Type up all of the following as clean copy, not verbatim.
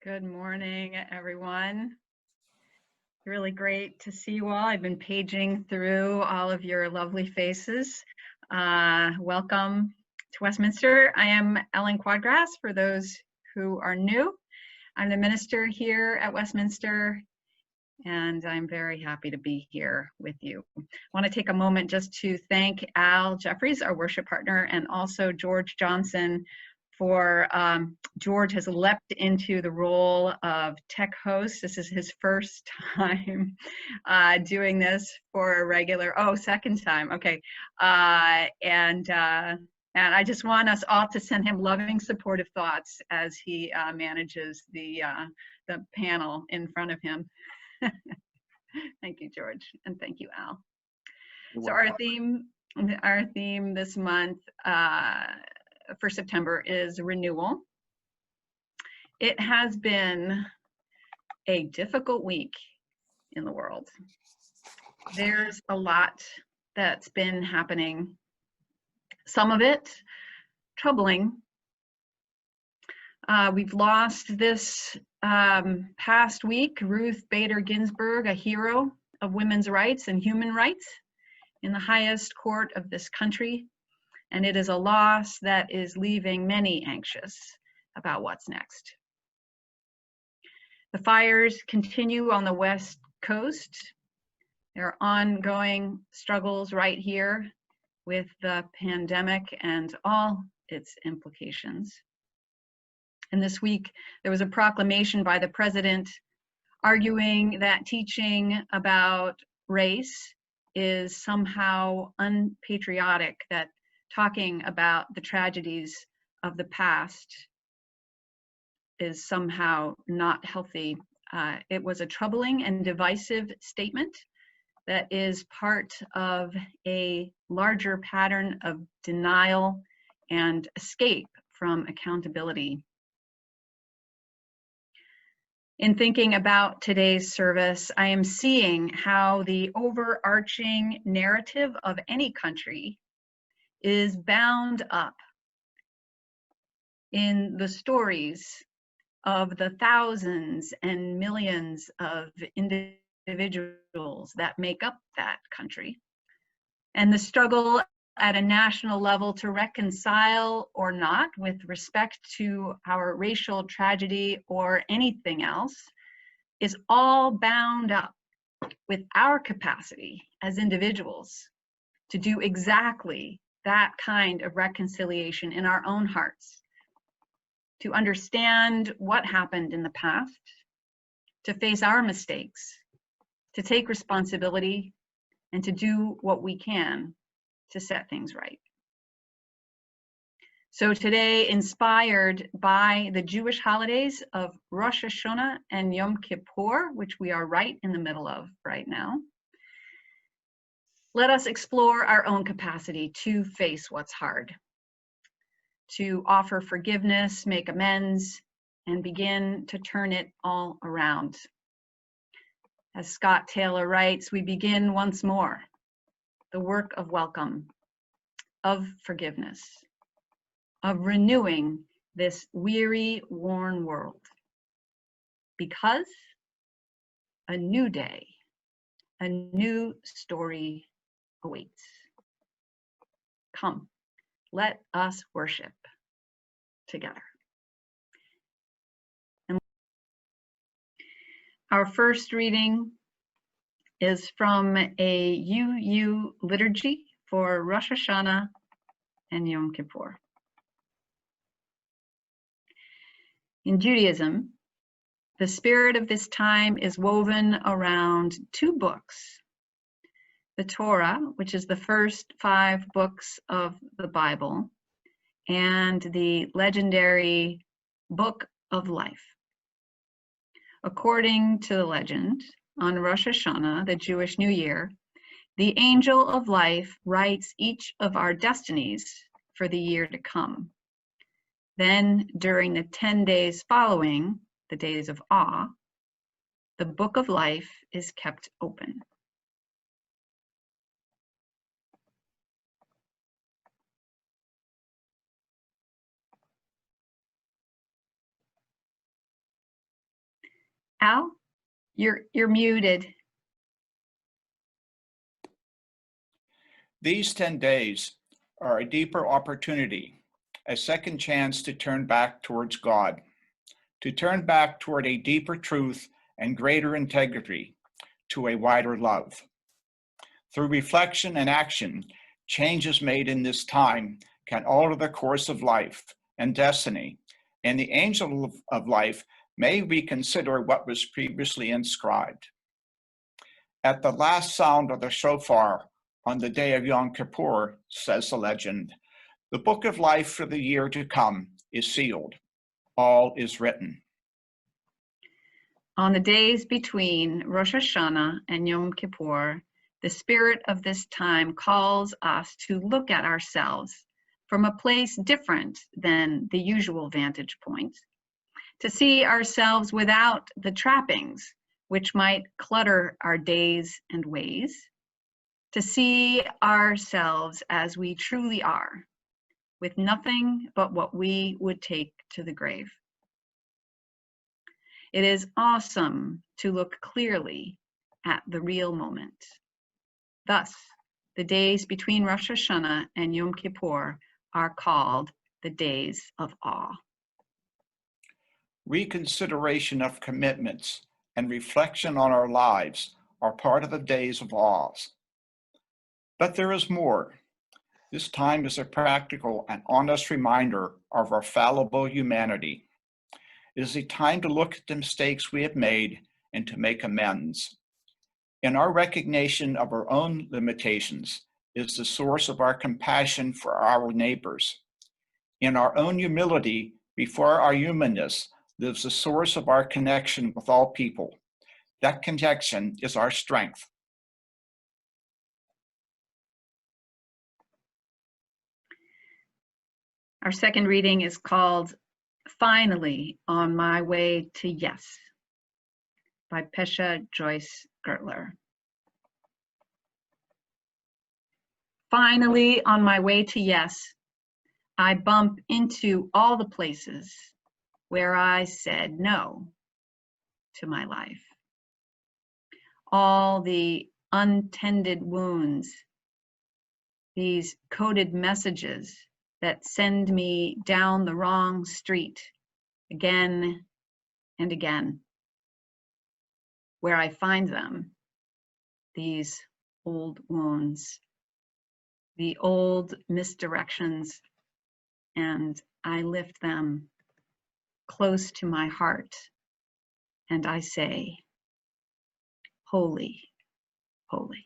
Good morning, everyone. Really great to see you all. I've been paging through all of your lovely faces. Welcome to Westminster. I am Ellen Quadgrass, for those who are new. I'm the minister here at Westminster, and I'm very happy to be here with you. I want to take a moment just to thank Al Jeffries, our worship partner, and also George Johnson for George has leapt into the role of tech host. This is his first time doing this for a regular, second time, okay. And I just want us all to send him loving, supportive thoughts as he manages the panel in front of him. Thank you, George, and thank you, Al. So our theme this month for September is renewal. It has been a difficult week in the world. There's a lot that's been happening. Some of it troubling. We've lost this past week Ruth Bader Ginsburg, a hero of women's rights and human rights in the highest court of this country. And it is a loss that is leaving many anxious about what's next. The fires continue on the West Coast. There are ongoing struggles right here with the pandemic and all its implications. And this week, there was a proclamation by the president arguing that teaching about race is somehow unpatriotic, that talking about the tragedies of the past is somehow not healthy. It was a troubling and divisive statement that is part of a larger pattern of denial and escape from accountability. In thinking about today's service, I am seeing how the overarching narrative of any country is bound up in the stories of the thousands and millions of individuals that make up that country, and the struggle at a national level to reconcile or not with respect to our racial tragedy or anything else is all bound up with our capacity as individuals to do exactly that kind of reconciliation in our own hearts, to understand what happened in the past, to face our mistakes, to take responsibility, and to do what we can to set things right. So today, inspired by the Jewish holidays of Rosh Hashanah and Yom Kippur, which we are right in the middle of right now, let us explore our own capacity to face what's hard, to offer forgiveness, make amends, and begin to turn it all around. As Scott Taylor writes, we begin once more the work of welcome, of forgiveness, of renewing this weary, worn world. Because a new day, a new story awaits. Come, let us worship together. And our first reading is from a UU liturgy for Rosh Hashanah and Yom Kippur. In Judaism, the spirit of this time is woven around two books: the Torah, which is the first 5 books of the Bible, and the legendary Book of Life. According to the legend, on Rosh Hashanah, the Jewish New Year, the angel of life writes each of our destinies for the year to come. Then, during the 10 days following, the days of awe, the Book of Life is kept open. Al, you're muted. These 10 days are a deeper opportunity, a second chance to turn back towards God, to turn back toward a deeper truth and greater integrity, to a wider love. Through reflection and action, changes made in this time can alter the course of life and destiny, and the angel of life may reconsider what was previously inscribed. At the last sound of the shofar on the day of Yom Kippur, says the legend, the book of life for the year to come is sealed. All is written. On the days between Rosh Hashanah and Yom Kippur, the spirit of this time calls us to look at ourselves from a place different than the usual vantage point, to see ourselves without the trappings which might clutter our days and ways, to see ourselves as we truly are, with nothing but what we would take to the grave. It is awesome to look clearly at the real moment. Thus, the days between Rosh Hashanah and Yom Kippur are called the days of awe. Reconsideration of commitments and reflection on our lives are part of the days of awe. But there is more. This time is a practical and honest reminder of our fallible humanity. It is a time to look at the mistakes we have made and to make amends. In our recognition of our own limitations is the source of our compassion for our neighbors. In our own humility before our humanness lives the source of our connection with all people. That connection is our strength. Our second reading is called Finally on My Way to Yes by Pesha Joyce Gertler. Finally on my way to yes, I bump into all the places where I said no to my life. All the untended wounds, these coded messages that send me down the wrong street again and again. Where I find them, these old wounds, the old misdirections, and I lift them close to my heart and I say, holy, holy.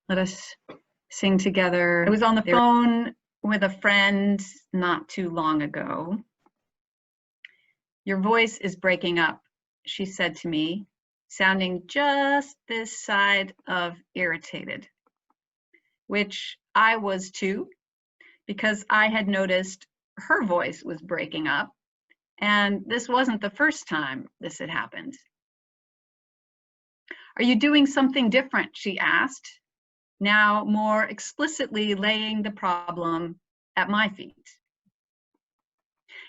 Let us sing together. I was on the phone with a friend not too long ago. Your voice is breaking up, she said to me, sounding just this side of irritated, which I was too, because I had noticed her voice was breaking up, and this wasn't the first time this had happened. Are you doing something different? She asked, now more explicitly laying the problem at my feet.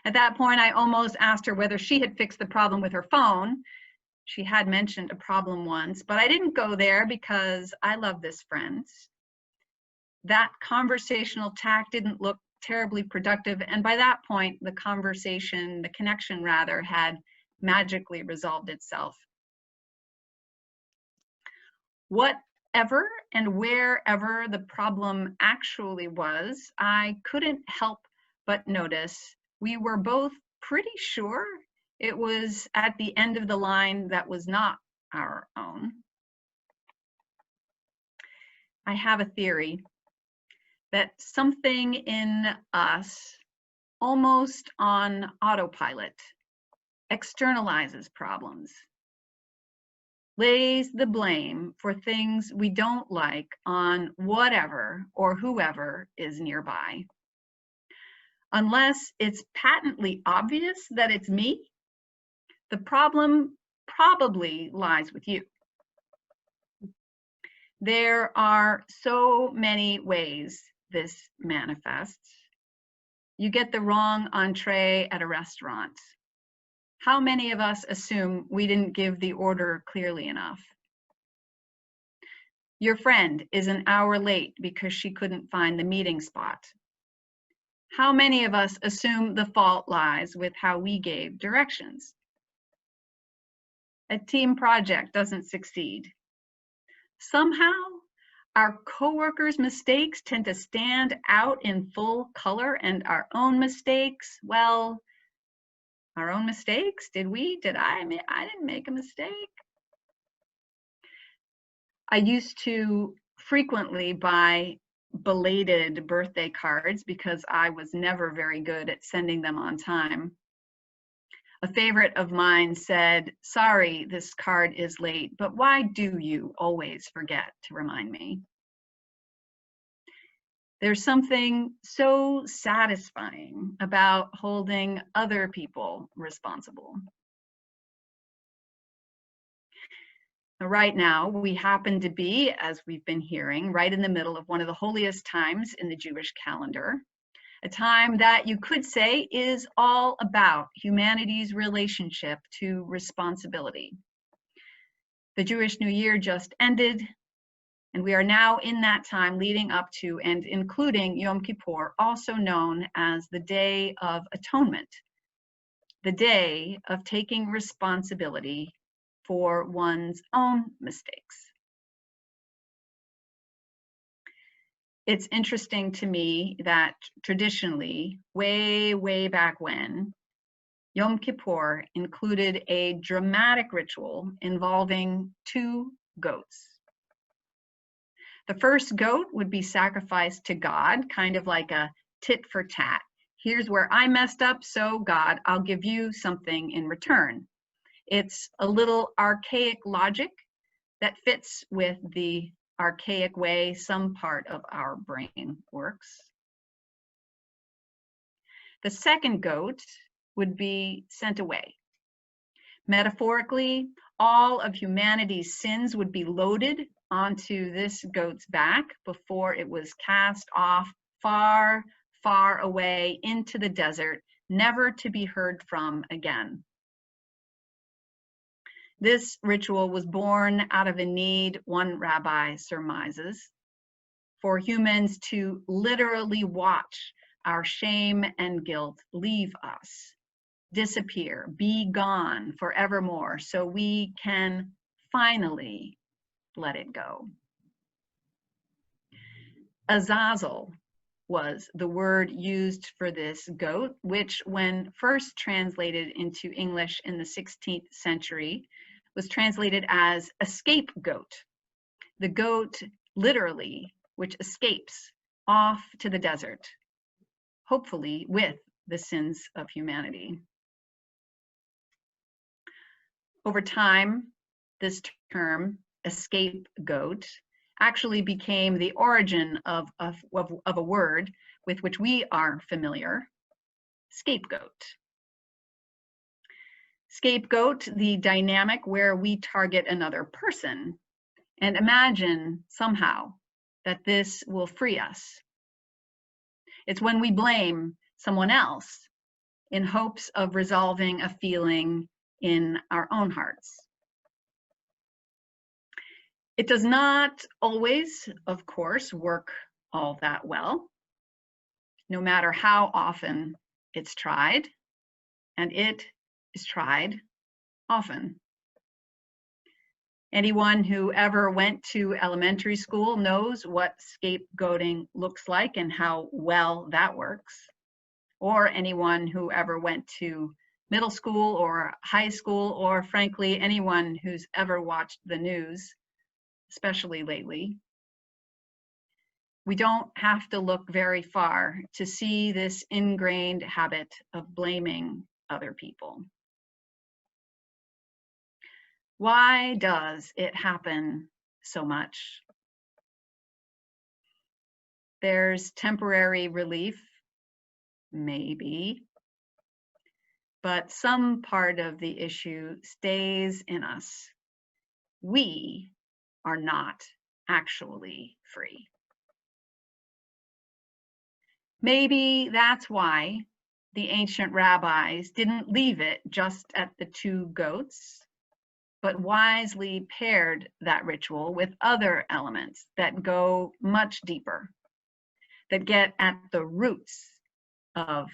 At that point, I almost asked her whether she had fixed the problem with her phone. She had mentioned a problem once, but I didn't go there because I love this friend. That conversational tack didn't look terribly productive, and by that point, the connection rather, had magically resolved itself. Whatever and wherever the problem actually was, I couldn't help but notice we were both pretty sure it was at the end of the line that was not our own. I have a theory that something in us, almost on autopilot, externalizes problems, lays the blame for things we don't like on whatever or whoever is nearby. Unless it's patently obvious that it's me, the problem probably lies with you. There are so many ways this manifests. you get the wrong entree at a restaurant. How many of us assume we didn't give the order clearly enough? Your friend is an hour late because she couldn't find the meeting spot. How many of us assume the fault lies with how we gave directions? A team project doesn't succeed. Somehow, our coworkers' mistakes tend to stand out in full color, and our own mistakes, well, our own mistakes? Did I? I didn't make a mistake. I used to frequently buy belated birthday cards because I was never very good at sending them on time. A favorite of mine said, "Sorry, this card is late, but why do you always forget to remind me?" There's something so satisfying about holding other people responsible. Right now, we happen to be, as we've been hearing, right in the middle of one of the holiest times in the Jewish calendar, a time that you could say is all about humanity's relationship to responsibility. The Jewish New Year just ended, and we are now in that time leading up to and including Yom Kippur, also known as the Day of Atonement, the day of taking responsibility for one's own mistakes. It's interesting to me that traditionally, way back when, Yom Kippur included a dramatic ritual involving 2 goats. The first goat would be sacrificed to God, kind of like a tit for tat. Here's where I messed up, so God, I'll give you something in return. It's a little archaic logic that fits with the archaic way some part of our brain works. The second goat would be sent away. Metaphorically, all of humanity's sins would be loaded onto this goat's back before it was cast off far away into the desert, never to be heard from again. This ritual was born out of a need, one rabbi surmises, for humans to literally watch our shame and guilt leave us, disappear, be gone forevermore, so we can finally let it go. Azazel was the word used for this goat, which when first translated into English in the 16th century, was translated as a scapegoat. The goat, literally, which escapes off to the desert, hopefully with the sins of humanity. Over time, this term, scapegoat, actually became the origin of a word with which we are familiar, scapegoat. Scapegoat, the dynamic where we target another person and imagine somehow that this will free us. It's when we blame someone else in hopes of resolving a feeling in our own hearts. It does not always, of course, work all that well, no matter how often it's tried, and it is tried often. Anyone who ever went to elementary school knows what scapegoating looks like and how well that works. Or anyone who ever went to middle school or high school, or frankly, anyone who's ever watched the news, especially lately. We don't have to look very far to see this ingrained habit of blaming other people. Why does it happen so much? There's temporary relief, maybe, but some part of the issue stays in us. We are not actually free. Maybe that's why the ancient rabbis didn't leave it just at the 2 goats, but wisely paired that ritual with other elements that go much deeper, that get at the roots of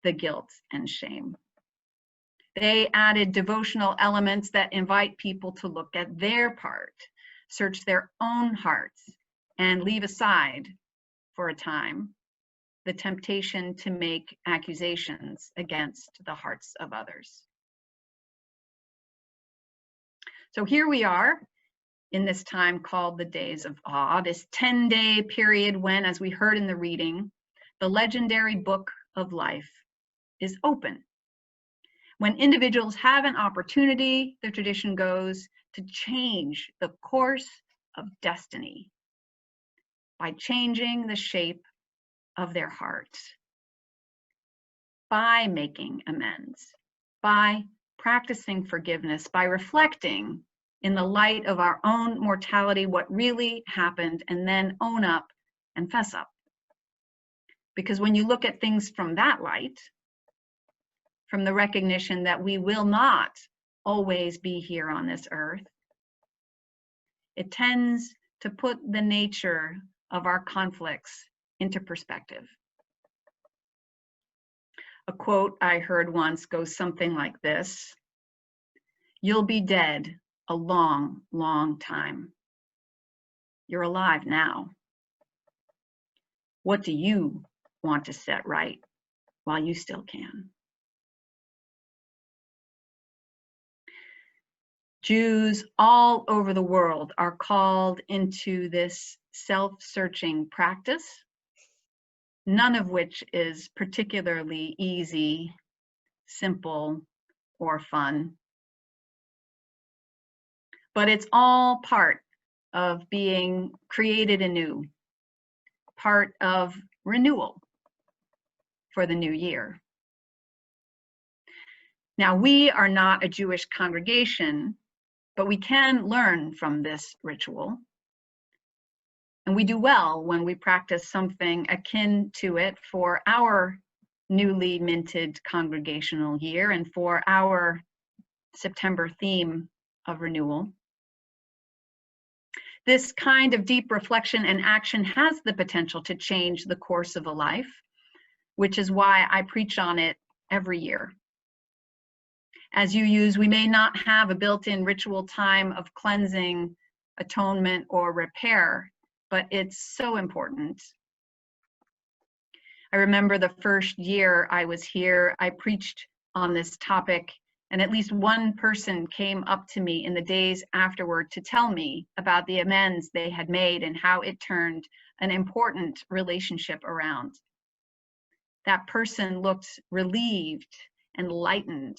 the guilt and shame. They added devotional elements that invite people to look at their part, search their own hearts, and leave aside, for a time, the temptation to make accusations against the hearts of others. So here we are in this time called the Days of Awe, this 10-day period when, as we heard in the reading, the legendary book of life is open. When individuals have an opportunity, the tradition goes, to change the course of destiny by changing the shape of their hearts, by making amends, by practicing forgiveness, by reflecting in the light of our own mortality what really happened, and then own up and fess up. Because when you look at things from that light, from the recognition that we will not always be here on this earth, it tends to put the nature of our conflicts into perspective. A quote I heard once goes something like this: "You'll be dead a long, long time. You're alive now. What do you want to set right while you still can?" Jews all over the world are called into this self-searching practice, none of which is particularly easy, simple, or fun. But it's all part of being created anew, part of renewal for the new year. Now, we are not a Jewish congregation, but we can learn from this ritual. And we do well when we practice something akin to it for our newly minted congregational year and for our September theme of renewal. This kind of deep reflection and action has the potential to change the course of a life, which is why I preach on it every year. As UUs, we may not have a built-in ritual time of cleansing, atonement, or repair, but it's so important. I remember the first year I was here, I preached on this topic, and at least one person came up to me in the days afterward to tell me about the amends they had made and how it turned an important relationship around. That person looked relieved and lightened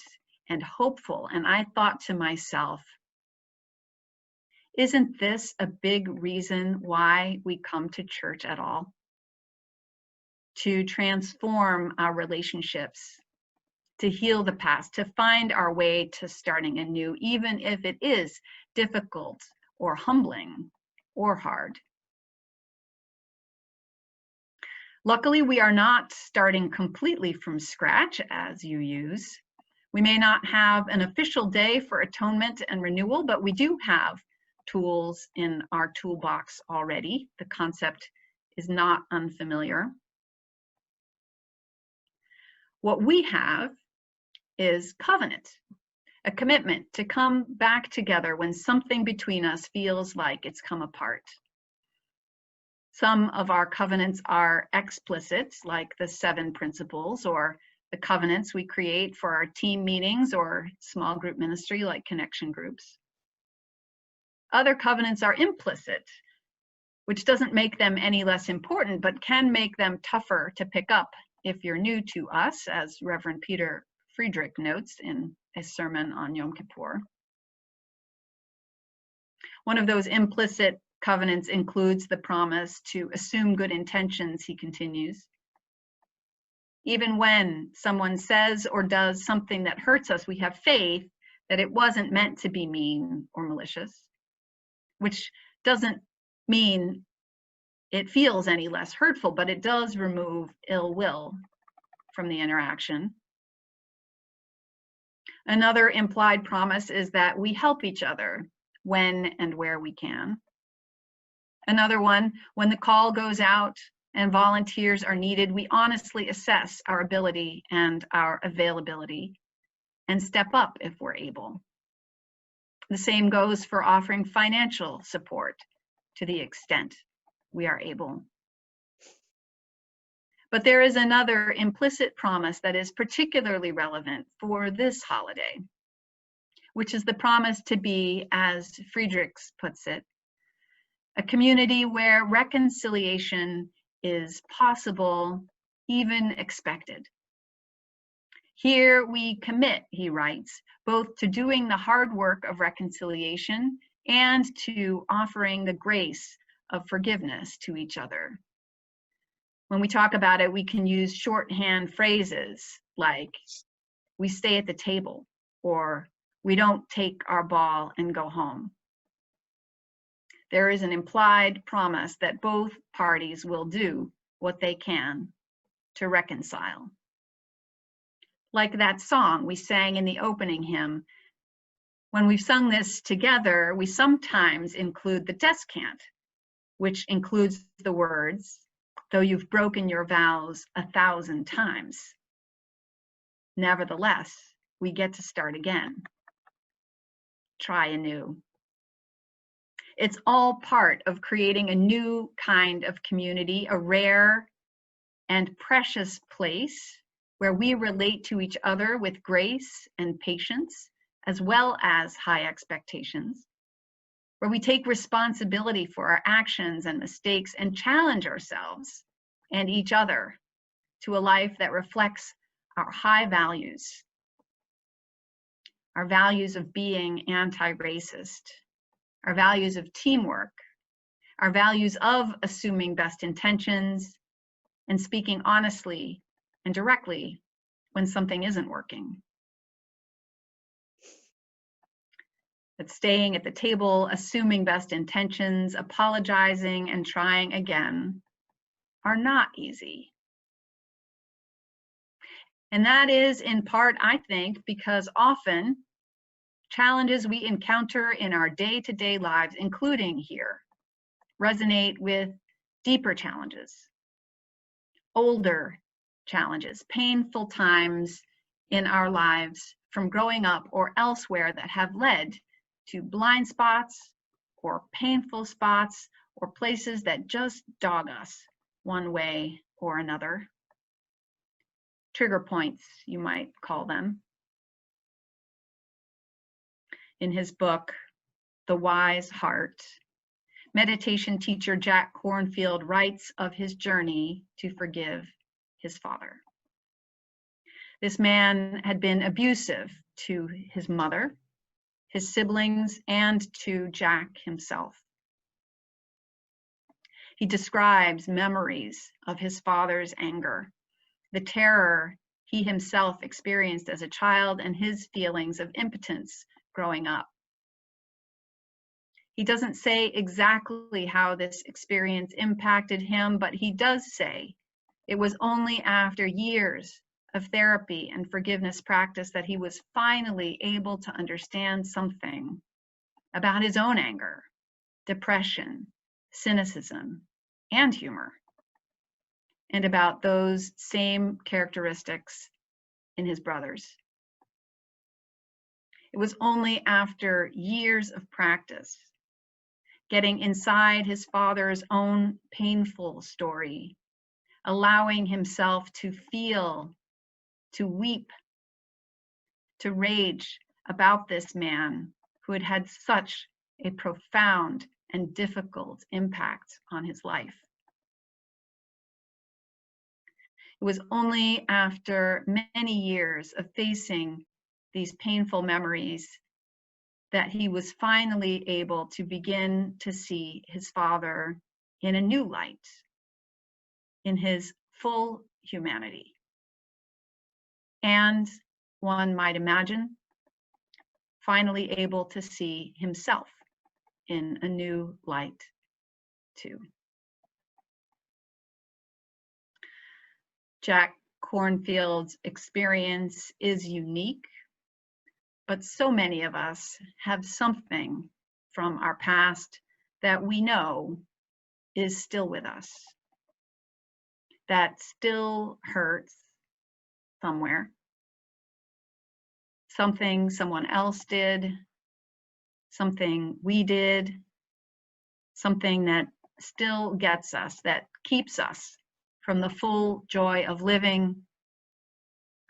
and hopeful, and I thought to myself, isn't this a big reason why we come to church at all? To transform our relationships, to heal the past, to find our way to starting anew, even if it is difficult or humbling or hard. Luckily, we are not starting completely from scratch as UUs. We may not have an official day for atonement and renewal, but we do have tools in our toolbox already. The concept is not unfamiliar. What we have is covenant, a commitment to come back together when something between us feels like it's come apart. Some of our covenants are explicit, like the 7 principles, or the covenants we create for our team meetings or small group ministry, like connection groups. Other covenants are implicit, which doesn't make them any less important, but can make them tougher to pick up if you're new to us, as Reverend Peter Friedrich notes in a sermon on Yom Kippur. One of those implicit covenants includes the promise to assume good intentions, he continues. Even when someone says or does something that hurts us, we have faith that it wasn't meant to be mean or malicious, which doesn't mean it feels any less hurtful, but it does remove ill will from the interaction. Another implied promise is that we help each other when and where we can. Another one, when the call goes out and volunteers are needed, we honestly assess our ability and our availability and step up if we're able. The same goes for offering financial support to the extent we are able. But there is another implicit promise that is particularly relevant for this holiday, which is the promise to be, as Friedrichs puts it, a community where reconciliation is possible, even expected. Here we commit, he writes, both to doing the hard work of reconciliation and to offering the grace of forgiveness to each other. When we talk about it, we can use shorthand phrases like, we stay at the table, or we don't take our ball and go home. There is an implied promise that both parties will do what they can to reconcile. Like that song we sang in the opening hymn, when we've sung this together, we sometimes include the descant, which includes the words, though you've broken your vows 1,000 times. Nevertheless, we get to start again. Try anew. It's all part of creating a new kind of community, a rare and precious place where we relate to each other with grace and patience, as well as high expectations, where we take responsibility for our actions and mistakes and challenge ourselves and each other to a life that reflects our high values, our values of being anti-racist, our values of teamwork, our values of assuming best intentions and speaking honestly and directly when something isn't working. But staying at the table, assuming best intentions, apologizing, and trying again are not easy. And that is in part, I think, because often challenges we encounter in our day-to-day lives, including here, resonate with deeper challenges, older challenges, painful times in our lives from growing up or elsewhere that have led to blind spots or painful spots or places that just dog us one way or another. Trigger points, you might call them. In his book, The Wise Heart, meditation teacher Jack Kornfield writes of his journey to forgive his father. This man had been abusive to his mother, his siblings, and to Jack himself. He describes memories of his father's anger, the terror he himself experienced as a child, and his feelings of impotence growing up. He doesn't say exactly how this experience impacted him, but he does say it was only after years of therapy and forgiveness practice that he was finally able to understand something about his own anger, depression, cynicism, and humor, and about those same characteristics in his brothers. It was only after years of practice, getting inside his father's own painful story, allowing himself to feel, to weep, to rage about this man who had had such a profound and difficult impact on his life. It was only after many years of facing these painful memories that he was finally able to begin to see his father in a new light, in his full humanity. And one might imagine, finally able to see himself in a new light too. Jack Kornfield's experience is unique, but so many of us have something from our past that we know is still with us, that still hurts somewhere. Something someone else did, something we did, something that still gets us, that keeps us from the full joy of living,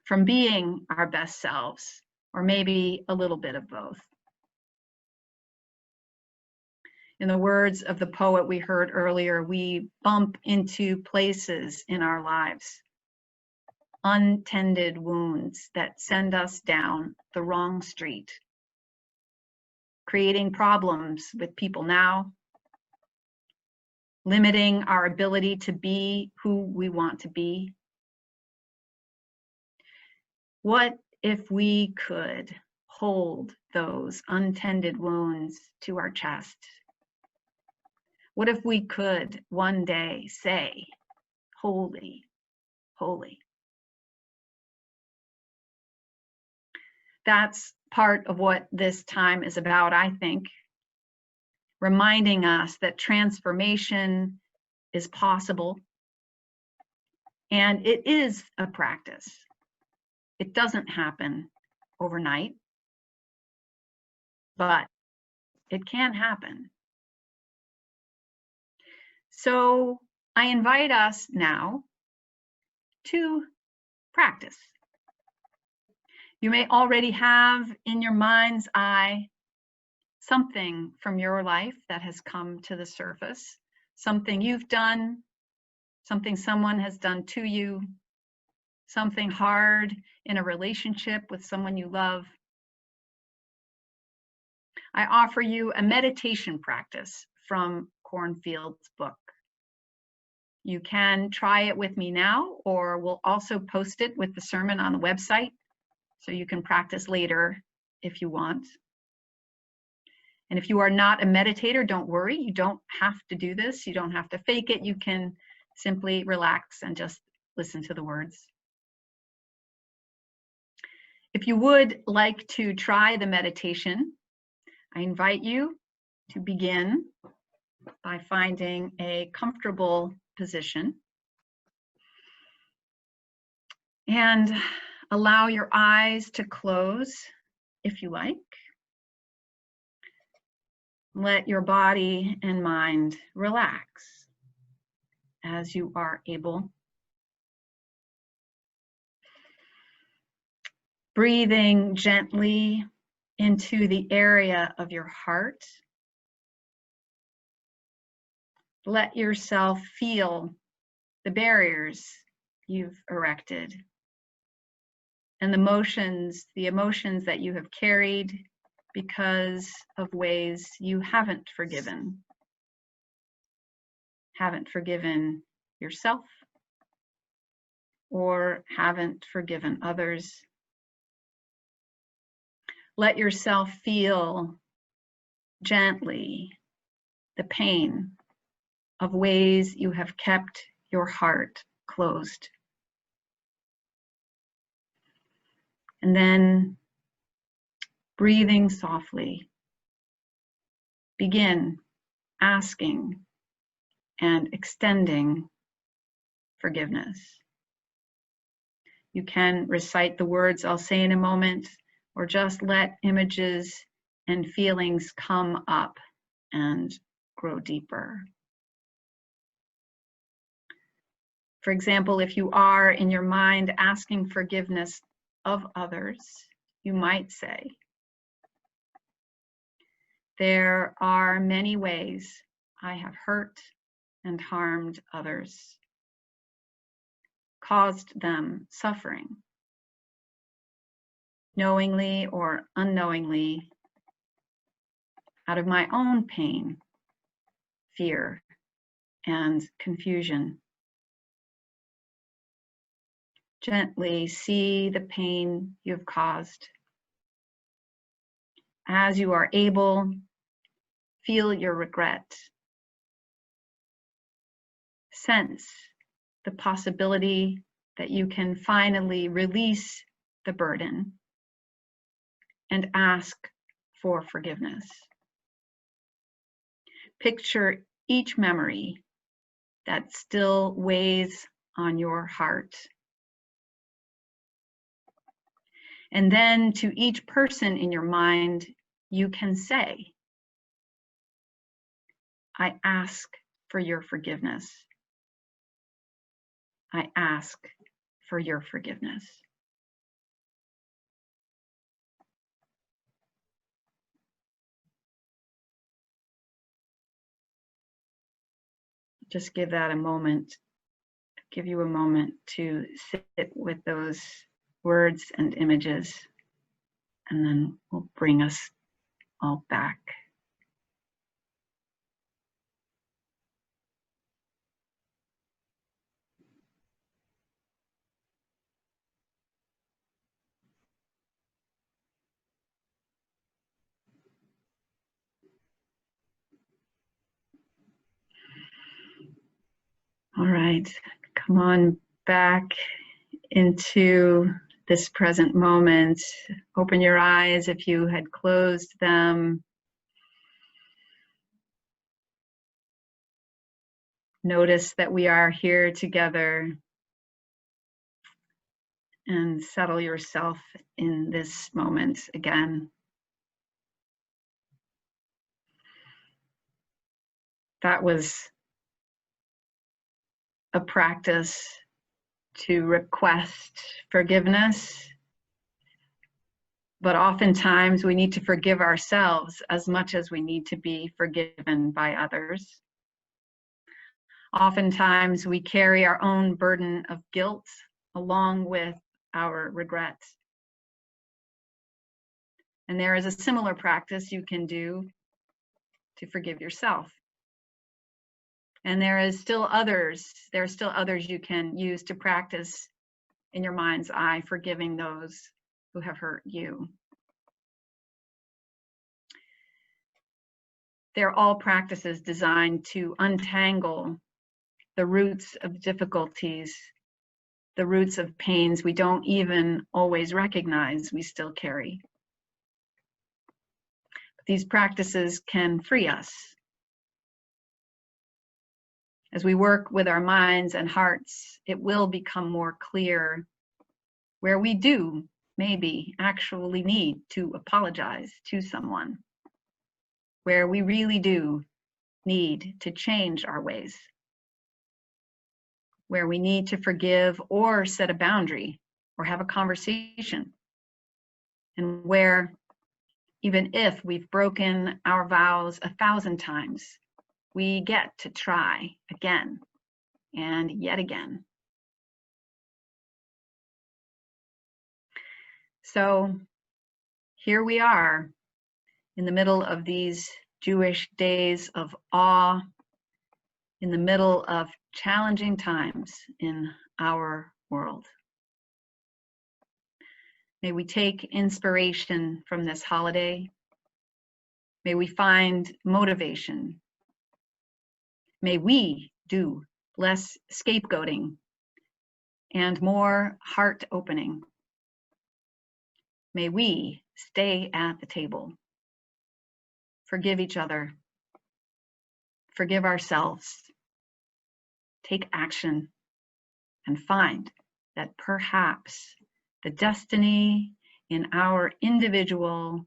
from being our best selves, or maybe a little bit of both. In the words of the poet we heard earlier, we bump into places in our lives, untended wounds that send us down the wrong street, creating problems with people now, limiting our ability to be who we want to be. What if we could hold those untended wounds to our chest? What if we could one day say, holy, holy? That's part of what this time is about, I think, reminding us that transformation is possible, and it is a practice. It doesn't happen overnight, but it can happen. So I invite us now to practice. You may already have in your mind's eye something from your life that has come to the surface, something you've done, something someone has done to you, something hard in a relationship with someone you love. I offer you a meditation practice from Kornfield's book. You can try it with me now, or we'll also post it with the sermon on the website, so you can practice later if you want. And if you are not a meditator, don't worry. You don't have to do this. You don't have to fake it. You can simply relax and just listen to the words. If you would like to try the meditation, I invite you to begin by finding a comfortable position and allow your eyes to close if you like. Let your body and mind relax as you are able. Breathing gently into the area of your heart. Let yourself feel the barriers you've erected and the emotions that you have carried because of ways you haven't forgiven yourself or haven't forgiven others. Let yourself feel gently the pain of ways you have kept your heart closed. And then, breathing softly, begin asking and extending forgiveness. You can recite the words I'll say in a moment, or just let images and feelings come up and grow deeper. For example, if you are in your mind asking forgiveness of others, you might say, there are many ways I have hurt and harmed others, caused them suffering, knowingly or unknowingly, out of my own pain, fear, and confusion. Gently see the pain you've caused. As you are able, feel your regret. Sense the possibility that you can finally release the burden and ask for forgiveness. Picture each memory that still weighs on your heart. And then to each person in your mind, you can say, I ask for your forgiveness. I ask for your forgiveness. Just give that a moment, give you a moment to sit with those words and images, and then we'll bring us all back. All right, come on back into this present moment. Open your eyes if you had closed them. Notice that we are here together, and settle yourself in this moment again. That was a practice to request forgiveness, but oftentimes we need to forgive ourselves as much as we need to be forgiven by others. Oftentimes we carry our own burden of guilt along with our regrets. And there is a similar practice you can do to forgive yourself. And there are still others you can use to practice in your mind's eye, forgiving those who have hurt you. They're all practices designed to untangle the roots of difficulties, the roots of pains we don't even always recognize we still carry. But these practices can free us. As we work with our minds and hearts, it will become more clear where we do maybe actually need to apologize to someone, where we really do need to change our ways, where we need to forgive or set a boundary or have a conversation, and where even if we've broken our vows 1,000 times, we get to try again and yet again. So here we are in the middle of these Jewish days of awe, in the middle of challenging times in our world. May we take inspiration from this holiday. May we find motivation. May we do less scapegoating and more heart opening. May we stay at the table, forgive each other, forgive ourselves, take action, and find that perhaps the destiny in our individual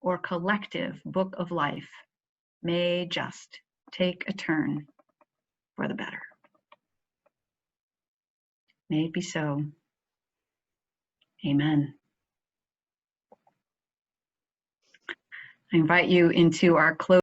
or collective book of life may just take a turn for the better. May it be so. Amen. I invite you into our close